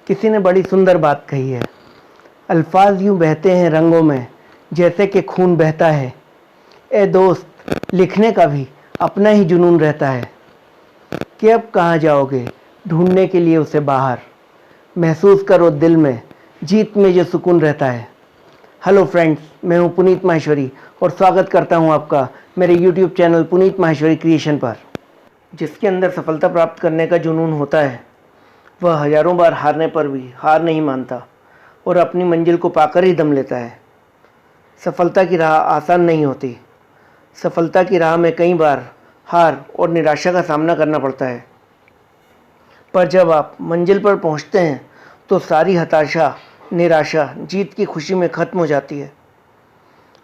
किसी ने बड़ी सुंदर बात कही है। अल्फाज यूं बहते हैं रंगों में जैसे कि खून बहता है। ए दोस्त, लिखने का भी अपना ही जुनून रहता है कि अब कहाँ जाओगे ढूंढने के लिए उसे बाहर। महसूस करो दिल में जीत में जो सुकून रहता है। हेलो फ्रेंड्स, मैं हूँ पुनीत माहेश्वरी और स्वागत करता हूँ आपका मेरे YouTube channel Puneet Maheshwari creation पर। जिसके अंदर सफलता प्राप्त करने का जुनून होता है वह हजारों बार हारने पर भी हार नहीं मानता और अपनी मंजिल को पाकर ही दम लेता है। सफलता की राह आसान नहीं होती। सफलता की राह में कई बार हार और निराशा का सामना करना पड़ता है, पर जब आप मंजिल पर पहुंचते हैं तो सारी हताशा निराशा जीत की खुशी में ख़त्म हो जाती है।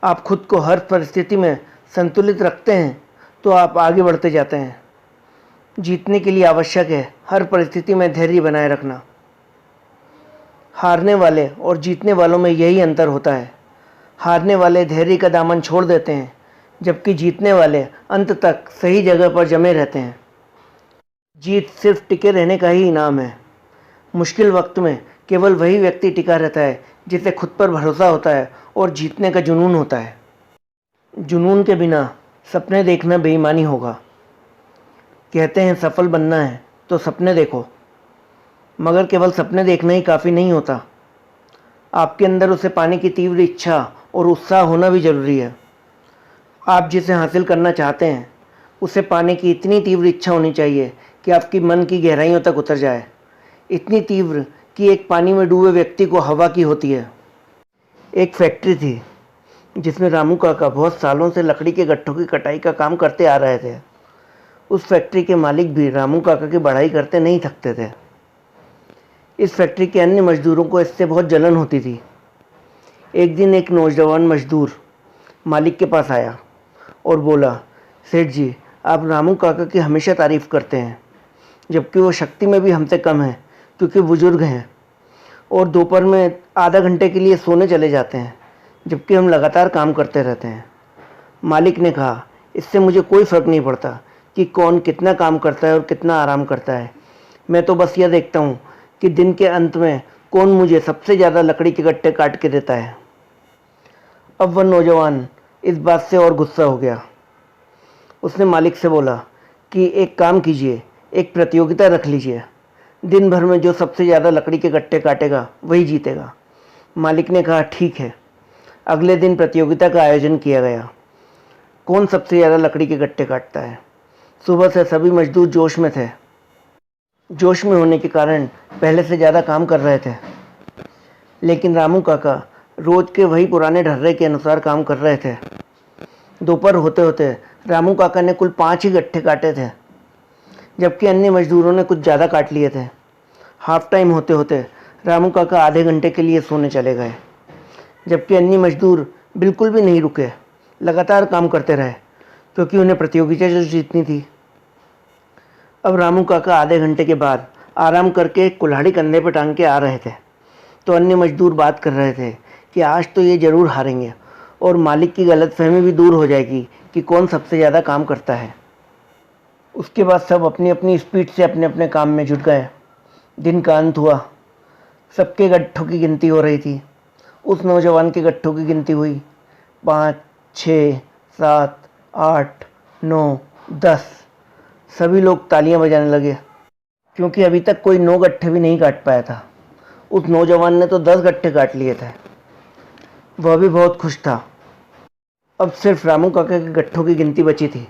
आप खुद को हर परिस्थिति में संतुलित रखते हैं तो आप आगे बढ़ते जाते हैं। जीतने के लिए आवश्यक है हर परिस्थिति में धैर्य बनाए रखना। हारने वाले और जीतने वालों में यही अंतर होता है। हारने वाले धैर्य का दामन छोड़ देते हैं, जबकि जीतने वाले अंत तक सही जगह पर जमे रहते हैं। जीत सिर्फ टिके रहने का ही इनाम है। मुश्किल वक्त में केवल वही व्यक्ति टिका रहता है जिसे खुद पर भरोसा होता है और जीतने का जुनून होता है। जुनून के बिना सपने देखना बेईमानी होगा। कहते हैं सफल बनना है तो सपने देखो, मगर केवल सपने देखना ही काफ़ी नहीं होता। आपके अंदर उसे पाने की तीव्र इच्छा और उत्साह होना भी ज़रूरी है। आप जिसे हासिल करना चाहते हैं उसे पाने की इतनी तीव्र इच्छा होनी चाहिए कि आपकी मन की गहराइयों तक उतर जाए, इतनी तीव्र कि एक पानी में डूबे व्यक्ति को हवा की होती है। एक फैक्ट्री थी जिसमें रामू काका बहुत सालों से लकड़ी के गट्ठों की कटाई का काम करते आ रहे थे। उस फैक्ट्री के मालिक भी रामू काका की बढ़ाई करते नहीं थकते थे। इस फैक्ट्री के अन्य मजदूरों को इससे बहुत जलन होती थी। एक दिन एक नौजवान मजदूर मालिक के पास आया और बोला, सेठ जी, आप रामू काका की हमेशा तारीफ़ करते हैं, जबकि वो शक्ति में भी हमसे कम है क्योंकि बुजुर्ग हैं और दोपहर में आधा घंटे के लिए सोने चले जाते हैं, जबकि हम लगातार काम करते रहते हैं। मालिक ने कहा, इससे मुझे कोई फ़र्क नहीं पड़ता कि कौन कितना काम करता है और कितना आराम करता है। मैं तो बस यह देखता हूँ कि दिन के अंत में कौन मुझे सबसे ज़्यादा लकड़ी के गट्टे काट के देता है। अब वह नौजवान इस बात से और गुस्सा हो गया। उसने मालिक से बोला कि एक काम कीजिए, एक प्रतियोगिता रख लीजिए। दिन भर में जो सबसे ज़्यादा लकड़ी के गट्टे काटेगा वही जीतेगा। मालिक ने कहा, ठीक है। अगले दिन प्रतियोगिता का आयोजन किया गया। कौन सबसे ज़्यादा लकड़ी के गट्टे काटता है। सुबह से सभी मजदूर जोश में थे। जोश में होने के कारण पहले से ज़्यादा काम कर रहे थे, लेकिन रामू काका रोज़ के वही पुराने ढर्रे के अनुसार काम कर रहे थे। दोपहर होते होते रामू काका ने कुल 5 ही गट्ठे काटे थे, जबकि अन्य मजदूरों ने कुछ ज़्यादा काट लिए थे। हाफ टाइम होते होते रामू काका आधे घंटे के लिए सोने चले गए, जबकि अन्य मजदूर बिल्कुल भी नहीं रुके, लगातार काम करते रहे क्योंकि उन्हें प्रतियोगिता जो जीतनी थी। अब रामू काका आधे घंटे के बाद आराम करके कुल्हाड़ी कंधे पर टांग के आ रहे थे तो अन्य मजदूर बात कर रहे थे कि आज तो ये ज़रूर हारेंगे और मालिक की गलतफहमी भी दूर हो जाएगी कि कौन सबसे ज़्यादा काम करता है। उसके बाद सब अपनी अपनी स्पीड से अपने अपने काम में जुट गए। दिन का अंत हुआ। सबके गट्ठों की गिनती हो रही थी। उस नौजवान के गट्ठों की गिनती हुई 5, 6, 7, 8, 9, 10। सभी लोग तालियां बजाने लगे क्योंकि अभी तक कोई 9 गट्ठे भी नहीं काट पाया था। उस नौजवान ने तो 10 गट्ठे काट लिए थे। वह भी बहुत खुश था। अब सिर्फ रामू काका के गट्ठों की गिनती बची थी।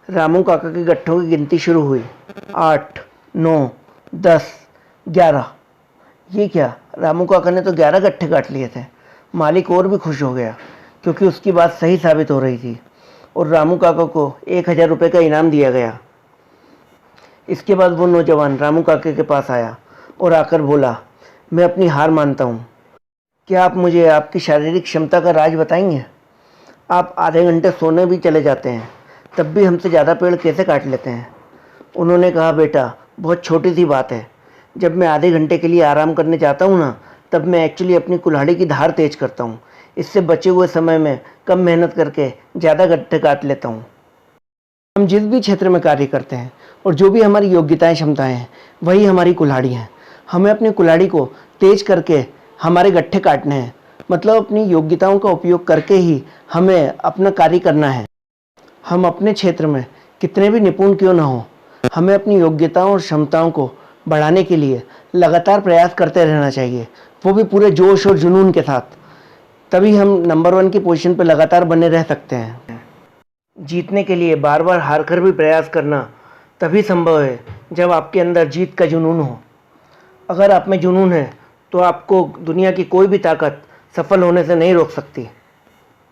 रामू काका के गट्ठों की गिनती शुरू हुई। 8, 9, 10, 11। ये क्या, रामू काका ने तो 11 गट्ठे काट लिए थे। मालिक और भी खुश हो गया क्योंकि उसकी बात सही साबित हो रही थी और रामू काका को 1000 रुपये का इनाम दिया गया। इसके बाद वो नौजवान रामू काका के पास आया और आकर बोला, मैं अपनी हार मानता हूँ। क्या आप मुझे आपकी शारीरिक क्षमता का राज बताएंगे? आप आधे घंटे सोने भी चले जाते हैं, तब भी हमसे ज़्यादा पेड़ कैसे काट लेते हैं? उन्होंने कहा, बेटा, बहुत छोटी सी बात है। जब मैं आधे घंटे के लिए आराम करने जाता हूँ ना, तब मैं एक्चुअली अपनी कुल्हाड़ी की धार तेज करता हूँ। इससे बचे हुए समय में कम मेहनत करके ज़्यादा गट्ठे काट लेता हूँ। हम जिस भी क्षेत्र में कार्य करते हैं और जो भी हमारी योग्यताएं क्षमताएं हैं, वही हमारी कुल्हाड़ी हैं। हमें अपनी कुल्हाड़ी को तेज करके हमारे गट्ठे काटने हैं, मतलब अपनी योग्यताओं का उपयोग करके ही हमें अपना कार्य करना है। हम अपने क्षेत्र में कितने भी निपुण क्यों ना हो, हमें अपनी योग्यताओं और क्षमताओं को बढ़ाने के लिए लगातार प्रयास करते रहना चाहिए, वो भी पूरे जोश और जुनून के साथ। तभी हम नंबर 1 की पोजीशन पर लगातार बने रह सकते हैं। जीतने के लिए बार बार हार कर भी प्रयास करना तभी संभव है जब आपके अंदर जीत का जुनून हो। अगर आप में जुनून है तो आपको दुनिया की कोई भी ताकत सफल होने से नहीं रोक सकती।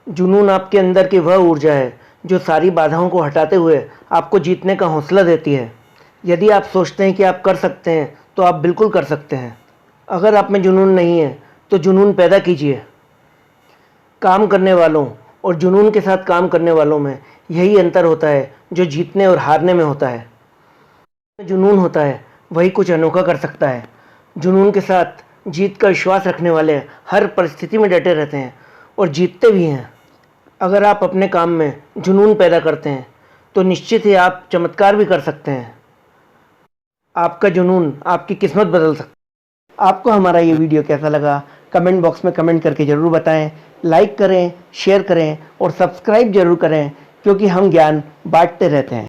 जुनून आपके अंदर की वह ऊर्जा है जो सारी बाधाओं को हटाते हुए आपको जीतने का हौसला देती है। यदि आप सोचते हैं कि आप कर सकते हैं तो आप बिल्कुल कर सकते हैं। अगर आप में जुनून नहीं है तो जुनून पैदा कीजिए। काम करने वालों और जुनून के साथ काम करने वालों में यही अंतर होता है जो जीतने और हारने में होता है। जुनून होता है वही कुछ अनोखा कर सकता है। जुनून के साथ जीत का विश्वास रखने वाले हर परिस्थिति में डटे रहते हैं और जीतते भी हैं। अगर आप अपने काम में जुनून पैदा करते हैं तो निश्चित ही आप चमत्कार भी कर सकते हैं। आपका जुनून आपकी किस्मत बदल सकता है। आपको हमारा ये वीडियो कैसा लगा कमेंट बॉक्स में कमेंट करके ज़रूर बताएं। लाइक करें, शेयर करें और सब्सक्राइब जरूर करें, क्योंकि हम ज्ञान बांटते रहते हैं।